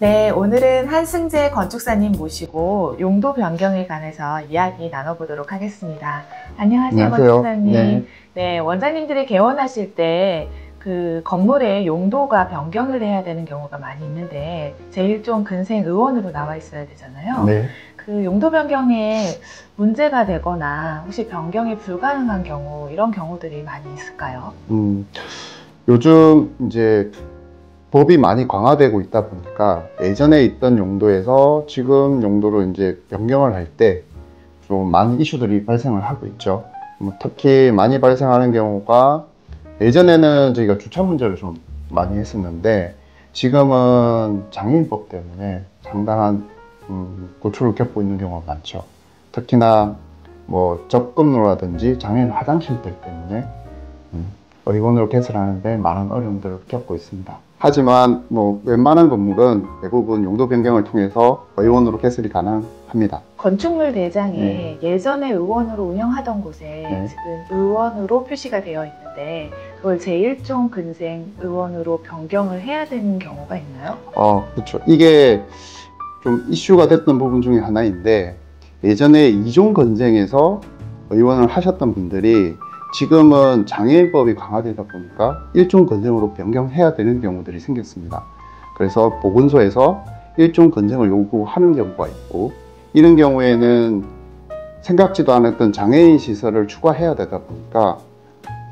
네, 오늘은 한승재 건축사님 모시고 용도 변경에 관해서 이야기 나눠보도록 하겠습니다. 안녕하세요, 안녕하세요. 건축사님. 네. 네, 원장님들이 개원하실 때 그 건물의 용도가 변경을 해야 되는 경우가 많이 있는데 제1종 근생 의원으로 나와 있어야 되잖아요. 네. 그 용도 변경에 문제가 되거나 혹시 변경이 불가능한 경우, 이런 경우들이 많이 있을까요? 요즘 이제 법이 많이 강화되고 있다 보니까 예전에 있던 용도에서 지금 용도로 이제 변경을 할 때 좀 많은 이슈들이 발생을 하고 있죠. 특히 많이 발생하는 경우가 예전에는 저희가 주차 문제를 좀 많이 했었는데 지금은 장애인법 때문에 상당한 고초를 겪고 있는 경우가 많죠. 특히나 뭐 접근로라든지 장애인 화장실들 때문에 의원으로 개설하는데 많은 어려움들을 겪고 있습니다. 하지만 뭐 웬만한 건물은 대부분 용도 변경을 통해서 의원으로 개설이 가능합니다. 건축물 대장에 예전에 의원으로 운영하던 곳에 지금 의원으로 표시가 되어 있는데 그걸 제1종 근생 의원으로 변경을 해야 되는 경우가 있나요? 그렇죠. 이게 좀 이슈가 됐던 부분 중에 하나인데 예전에 2종 근생에서 의원을 하셨던 분들이 지금은 장애인법이 강화되다 보니까 1종 근생으로 변경해야 되는 경우들이 생겼습니다. 그래서 보건소에서 1종 근생을 요구하는 경우가 있고, 이런 경우에는 생각지도 않았던 장애인 시설을 추가해야 되다 보니까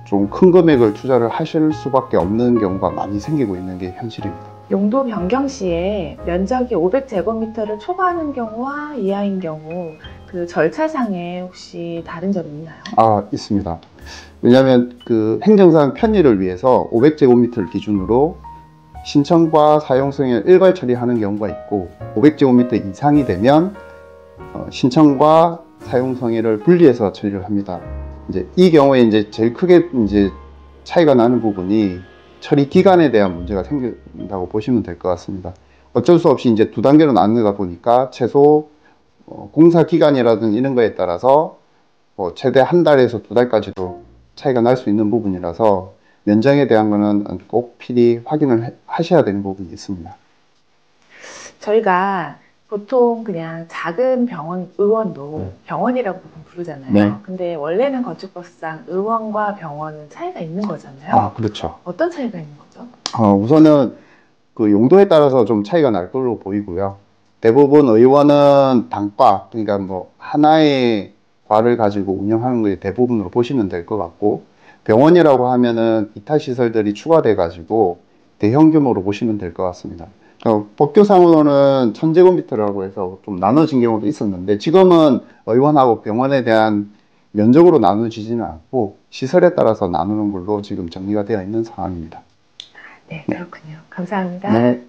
좀 큰 금액을 투자를 하실 수밖에 없는 경우가 많이 생기고 있는 게 현실입니다. 용도 변경 시에 면적이 500제곱미터를 초과하는 경우와 이하인 경우 그 절차상에 혹시 다른 점이 있나요? 있습니다. 왜냐하면 그 행정상 편의를 위해서 500제곱미터를 기준으로 신청과 사용승인을 일괄 처리하는 경우가 있고 500제곱미터 이상이 되면 신청과 사용승인을 분리해서 처리를 합니다. 이제 이 경우에 이제 제일 크게 이제 차이가 나는 부분이 처리 기간에 대한 문제가 생긴다고 보시면 될 것 같습니다. 어쩔 수 없이 이제 두 단계로 나누다 보니까 최소 공사 기간이라든지 이런 거에 따라서 최대 한 달에서 두 달까지도 차이가 날 수 있는 부분이라서 면적에 대한 거는 꼭 필히 확인을 하셔야 되는 부분이 있습니다. 저희가 보통 그냥 작은 병원, 의원도 병원이라고 보통 부르잖아요. 근데 원래는 건축법상 의원과 병원은 차이가 있는 거잖아요. 그렇죠. 어떤 차이가 있는 거죠? 우선은 그 용도에 따라서 좀 차이가 날 걸로 보이고요. 대부분 의원은 단과, 그러니까 뭐 하나의 과를 가지고 운영하는 게 대부분으로 보시면 될 것 같고, 병원이라고 하면은 기타 시설들이 추가돼 가지고 대형 규모로 보시면 될 것 같습니다. 법규상으로는 1000제곱미터라고 해서 좀 나눠진 경우도 있었는데 지금은 의원하고 병원에 대한 면적으로 나눠지지는 않고 시설에 따라서 나누는 걸로 지금 정리가 되어 있는 상황입니다. 네, 그렇군요. 감사합니다. 네.